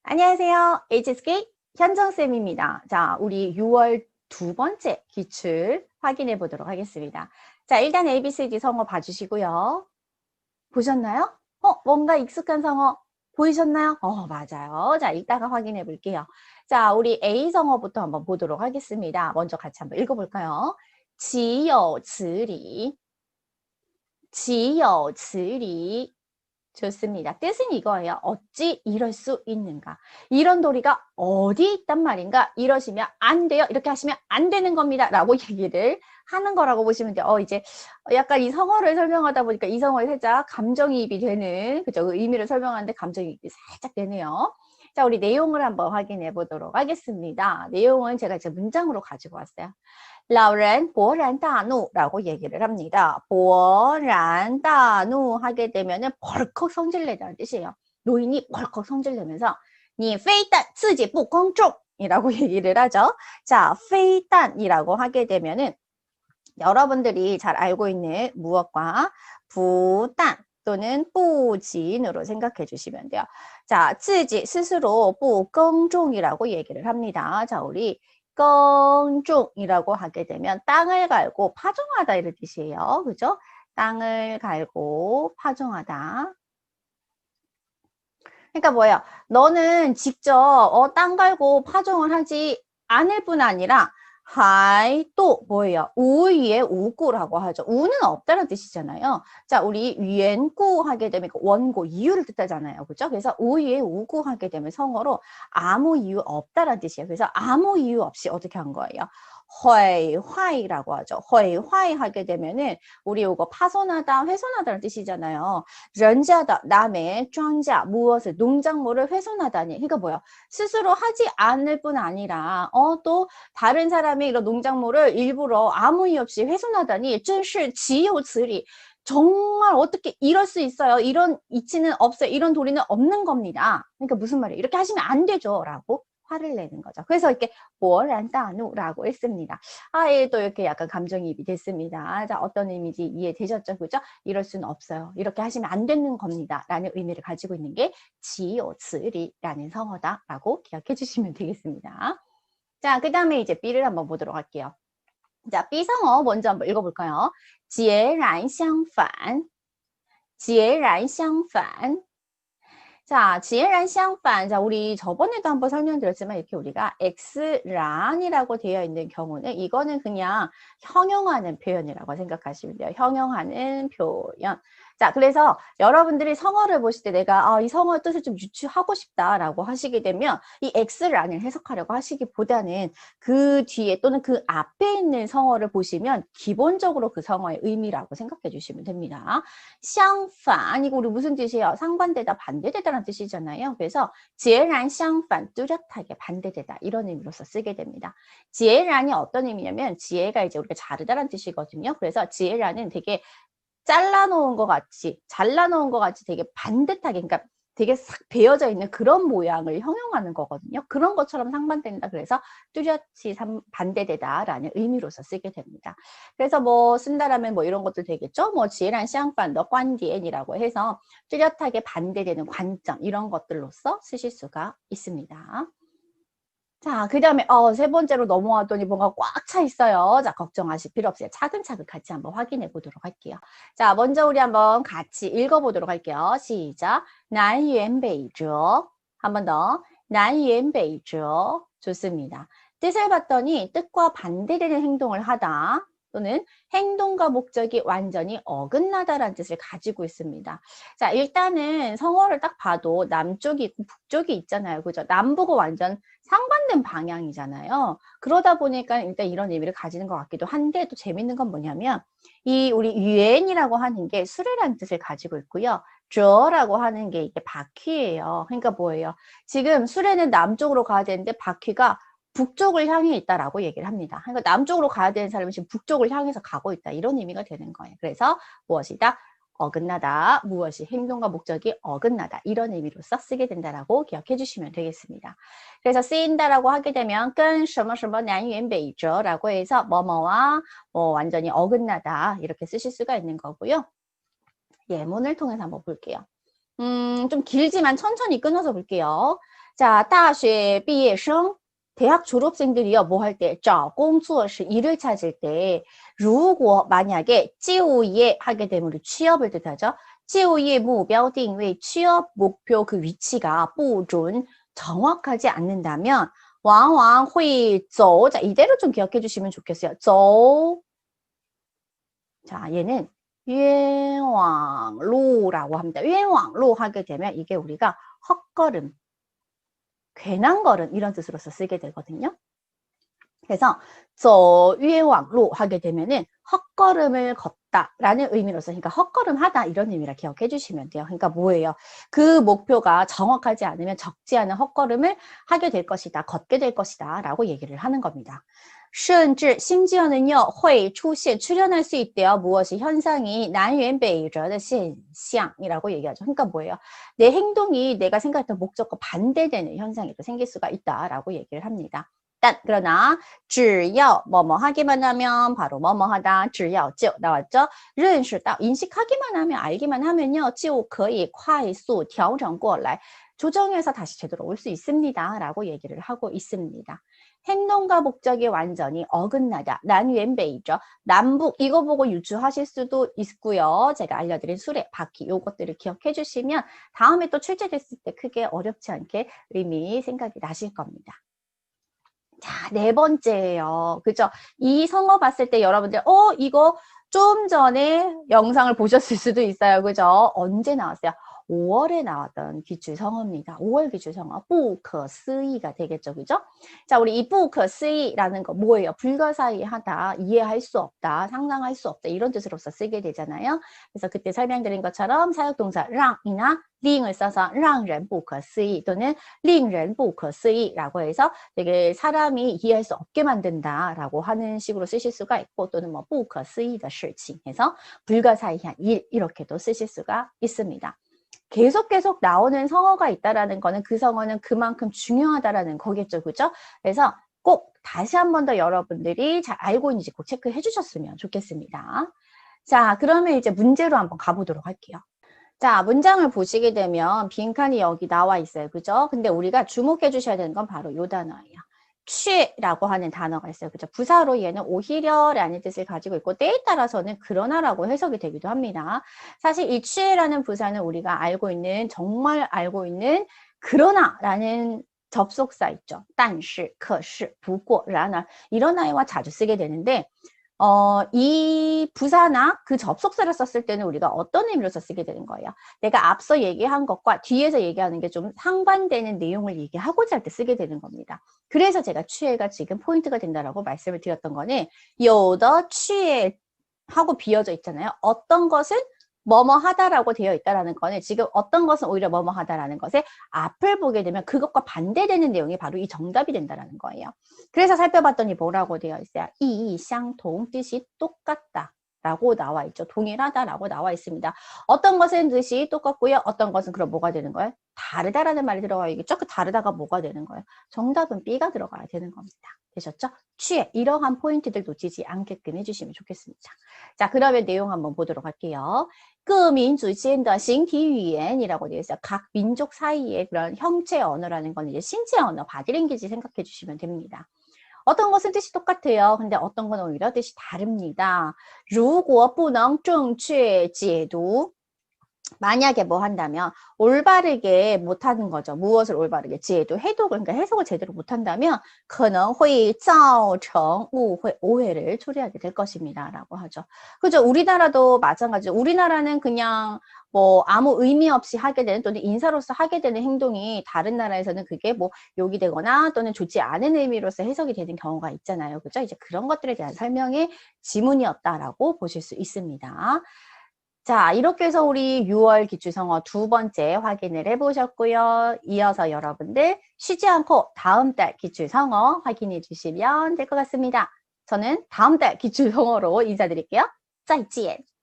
안녕하세요. HSK 현정쌤입니다. 자, 우리 6월 두 번째 기출 확인해 보도록 하겠습니다. 자, 일단 ABCD 성어 봐주시고요. 보셨나요? 뭔가 익숙한 성어 보이셨나요? 맞아요. 자, 이따가 확인해 볼게요. 자, 우리 A 성어부터 한번 보도록 하겠습니다. 먼저 같이 한번 읽어볼까요? 岂有此理，岂有此理. 좋습니다. 뜻은 이거예요. 어찌 이럴 수 있는가? 이런 도리가 어디 있단 말인가? 이러시면 안 돼요. 이렇게 하시면 안 되는 겁니다. 라고 얘기를 하는 거라고 보시면 돼요. 이제 약간 이 성어를 설명하다 보니까 이 성어에 살짝 감정이입이 되는, 그죠? 의미를 설명하는데 감정이입이 살짝 되네요. 자, 우리 내용을 한번 확인해 보도록 하겠습니다. 내용은 제가 이제 문장으로 가지고 왔어요. 老人勃然大怒 라고 얘기를 합니다. 勃然大怒 하게 되면은 벌컥 성질내다는 뜻이에요. 노인이 벌컥 성질내면서 你非但自己不公众 이라고 얘기를 하죠. 자, 非但이라고 하게 되면은 여러분들이 잘 알고 있는 무엇과 不但 또는 不진으로 생각해 주시면 돼요. 자, 自己 스스로 不公众이라고 얘기를 합니다. 자, 우리耕种이라고 하게 되면 땅을 갈고 파종하다 이런 뜻이에요. 그죠? 땅을 갈고 파종하다. 그러니까 뭐예요? 너는 직접 땅 갈고 파종을 하지 않을 뿐 아니라 또 뭐예요? 우위에 우구라고 하죠. 우는 없다는 뜻이잖아요. 자, 우리 위엔구 하게 되면 원고, 이유를 뜻하잖아요. 그죠? 그래서 우위에 우구 하게 되면 성어로 아무 이유 없다는 뜻이에요. 그래서 아무 이유 없이 어떻게 한 거예요? 회화이라고 하죠. 회화이 하게 되면은 우리 이거 파손하다, 훼손하다는 뜻이잖아요. 人家的 남의 庄稼 무엇을 농작물을 훼손하다니. 그러니까 뭐야? 스스로 하지 않을 뿐 아니라 또 다른 사람이 이런 농작물을 일부러 아무 이유 없이 훼손하다니. 真是岂有此理. 정말 어떻게 이럴 수 있어요? 이런 이치는 없어요. 이런 도리는 없는 겁니다. 그러니까 무슨 말이에요? 이렇게 하시면 안 되죠. 라고 화를 내는 거죠. 그래서 이렇게 勃然大怒라고 했습니다. 또 이렇게 약간 감정이입이 됐습니다. 자, 어떤 의미인지 이해되셨죠? 그죠? 이럴 수는 없어요. 이렇게 하시면 안 되는 겁니다. 라는 의미를 가지고 있는 게 岂有此理라는 성어다 라고 기억해 주시면 되겠습니다. 자, 그 다음에 이제 B를 한번 보도록 할게요. 자, B 성어 먼저 한번 읽어볼까요? 截然相反，截然相反。 자, 截然相反. 자, 우리 저번에도 한번 설명드렸지만 이렇게 우리가 X란이라고 되어 있는 경우는 이거는 그냥 형용하는 표현이라고 생각하시면 돼요. 형용하는 표현. 자, 그래서 여러분들이 성어를 보실 때 내가 이 성어의 뜻을 좀 유추하고 싶다라고 하시게 되면 이 X란을 해석하려고 하시기보다는 그 뒤에 또는 그 앞에 있는 성어를 보시면 기본적으로 그 성어의 의미라고 생각해 주시면 됩니다. 相反 이거 우리 무슨 뜻이에요? 상반되다, 반대되다라는 뜻이잖아요. 그래서 截然相反 뚜렷하게 반대되다 이런 의미로서 쓰게 됩니다. 截然이 어떤 의미냐면 지혜가 이제 우리가 자르다라는 뜻이거든요. 그래서 截然은 되게 잘라놓은 것 같이, 잘라놓은 것 같이 되게 반듯하게, 그러니까 되게 싹 베어져 있는 그런 모양을 형용하는 거거든요. 그런 것처럼 상반된다. 그래서 뚜렷이 반대되다라는 의미로서 쓰게 됩니다. 그래서 뭐 쓴다라면 뭐 이런 것도 되겠죠. 뭐 지혜란相反的观点이라고 해서 뚜렷하게 반대되는 관점 이런 것들로서 쓰실 수가 있습니다. 자, 그 다음에 세 번째로 넘어왔더니 뭔가 꽉 차 있어요. 자, 걱정하실 필요 없어요. 차근차근 같이 한번 확인해 보도록 할게요. 자, 먼저 우리 한번 같이 읽어보도록 할게요. 시작. 南辕北辙. 한 번 더. 南辕北辙. 좋습니다. 뜻을 봤더니 뜻과 반대되는 행동을 하다. 또는 행동과 목적이 완전히 어긋나다라는 뜻을 가지고 있습니다. 자, 일단은 성어를 딱 봐도 남쪽이 있고 북쪽이 있잖아요. 그죠? 남북은 완전 상반된 방향이잖아요. 그러다 보니까 일단 이런 의미를 가지는 것 같기도 한데 또 재밌는 건 뭐냐면 이 우리 유엔이라고 하는 게 수레라는 뜻을 가지고 있고요. 저라고 하는 게 이게 바퀴예요. 그러니까 뭐예요? 지금 수레는 남쪽으로 가야 되는데 바퀴가 북쪽을 향해 있다라고 얘기를 합니다. 그러니까 남쪽으로 가야 되는 사람이 지금 북쪽을 향해서 가고 있다. 이런 의미가 되는 거예요. 그래서 무엇이다? 어긋나다. 무엇이 행동과 목적이 어긋나다. 이런 의미로서 쓰게 된다라고 기억해 주시면 되겠습니다. 그래서 쓰인다라고 하게 되면 跟什么什么南辕北辙라고 해서 뭐뭐와 완전히 어긋나다. 이렇게 쓰실 수가 있는 거고요. 예문을 통해서 한번 볼게요. 좀 길지만 천천히 끊어서 볼게요. 자, 大学毕业生 대학 졸업생들이요, 뭐 할 때? 找工作是 일을 찾을 때, 如果 만약에 就业 하게 되면 우리 취업을 뜻하죠. 就业目标定位 취업 목표 그 위치가 不准 정확하지 않는다면 往往会走 자, 이대로 좀 기억해 주시면 좋겠어요. 走 자, 얘는 冤枉路라고 합니다. 冤枉路 하게 되면 이게 우리가 헛걸음, 괜한 걸음 이런 뜻으로서 쓰게 되거든요. 그래서 走冤枉路 하게 되면은 헛걸음을 걷다라는 의미로서 그러니까 헛걸음하다 이런 의미라 기억해 주시면 돼요. 그러니까 뭐예요? 그 목표가 정확하지 않으면 적지 않은 헛걸음을 하게 될 것이다. 걷게 될 것이다 라고 얘기를 하는 겁니다. 甚至 심지어는요 会出现 출현할 수 있대요. 무엇이 현상이南辕北辙的现象이라고 얘기하죠. 그러니까 뭐예요? 내 행동이 내가 생각했던 목적과 반대되는 현상이 또 생길 수가 있다라고 얘기를 합니다. 그러나 只要 뭐뭐 하기만 하면 바로 뭐뭐 하다 只要就 나왔죠? 认识到 인식하기만 하면 알기만 하면요 就可以快速调整过来 조정해서 다시 제대로 올 수 있습니다 라고 얘기를 하고 있습니다. 행동과 목적이 완전히 어긋나다. 난왼베이죠. 남북 이거 보고 유추하실 수도 있고요. 제가 알려드린 수레, 바퀴 요것들을 기억해 주시면 다음에 또 출제됐을 때 크게 어렵지 않게 의미 생각이 나실 겁니다. 자, 네 번째예요. 그죠? 이 성어 봤을 때 여러분들 이거 좀 전에 영상을 보셨을 수도 있어요. 그죠? 언제 나왔어요? 5월에 나왔던 기출성어입니다. 5월 기출성어 不可思议가 되겠죠. 그죠? 자, 우리 이不可思议라는 거 뭐예요? 불가사의하다, 이해할 수 없다, 상상할 수 없다 이런 뜻으로서 쓰게 되잖아요. 그래서 그때 설명드린 것처럼 사역동사 让이나 링을 써서 让人不可思议 또는 令人不可思议라고 해서 되게 사람이 이해할 수 없게 만든다 라고 하는 식으로 쓰실 수가 있고 또는 뭐 不可思议的事情 해서 불가사의한 일 이렇게도 쓰실 수가 있습니다. 계속 나오는 성어가 있다라는 거는 그 성어는 그만큼 중요하다라는 거겠죠. 그죠? 그래서 꼭 다시 한 번 더 여러분들이 잘 알고 있는지 꼭 체크해 주셨으면 좋겠습니다. 자, 그러면 이제 문제로 한번 가보도록 할게요. 자, 문장을 보시게 되면 빈칸이 여기 나와 있어요. 그죠? 근데 우리가 주목해 주셔야 되는 건 바로 요 단어예요. 취라고 하는 단어가 있어요. 그죠? 부사로 얘는 오히려라는 뜻을 가지고 있고 때에 따라서는 그러나라고 해석이 되기도 합니다. 사실 이 취라는 부사는 우리가 알고 있는 정말 알고 있는 그러나라는 접속사 있죠. 但是,可是,不过,然而 이런 아이와 자주 쓰게 되는데 이 부사나 그 접속사를 썼을 때는 우리가 어떤 의미로서 쓰게 되는 거예요? 내가 앞서 얘기한 것과 뒤에서 얘기하는 게 좀 상반되는 내용을 얘기하고자 할 때 쓰게 되는 겁니다. 그래서 제가 취해가 지금 포인트가 된다라고 말씀을 드렸던 거는 有的취해 하고 비어져 있잖아요. 어떤 것은 뭐뭐 하다라고 되어 있다라는 거는 지금 어떤 것은 오히려 뭐뭐 하다라는 것에 앞을 보게 되면 그것과 반대되는 내용이 바로 이 정답이 된다라는 거예요. 그래서 살펴봤더니 뭐라고 되어 있어요? 이相同 뜻이 똑같다 라고 나와 있죠. 동일하다라고 나와 있습니다. 어떤 것은 뜻이 똑같고요. 어떤 것은 그럼 뭐가 되는 거예요? 다르다라는 말이 들어가 있겠죠. 그 다르다가 뭐가 되는 거예요? 정답은 B가 들어가야 되는 겁니다. 되셨죠? 취해 이러한 포인트들 놓치지 않게끔 해주시면 좋겠습니다. 자, 그러면 내용 한번 보도록 할게요. 各民族间的形体语言이라고 되어 있어요. 각 민족 사이의 그런 형체 언어라는 건 이제 신체 언어, 바디랭귀지 생각해 주시면 됩니다. 어떤 것은 뜻이 똑같아요. 근데 어떤 건 오히려 뜻이 다릅니다. 如果不能正确解读 만약에 뭐 한다면 올바르게 못하는 거죠. 무엇을 올바르게? 제도 해독을 그러니까 해석을 제대로 못한다면 可能会造成误会 오해를 초래하게 될 것입니다. 라고 하죠. 그죠? 우리나라도 마찬가지죠. 우리나라는 그냥 뭐 아무 의미 없이 하게 되는 또는 인사로서 하게 되는 행동이 다른 나라에서는 그게 뭐 욕이 되거나 또는 좋지 않은 의미로서 해석이 되는 경우가 있잖아요. 그죠? 이제 그런 것들에 대한 설명의 지문이었다라고 보실 수 있습니다. 자, 이렇게 해서 우리 6월 기출성어 두 번째 확인을 해보셨고요. 이어서 여러분들 쉬지 않고 다음 달 기출성어 확인해 주시면 될 것 같습니다. 저는 다음 달 기출성어로 인사드릴게요. 再见.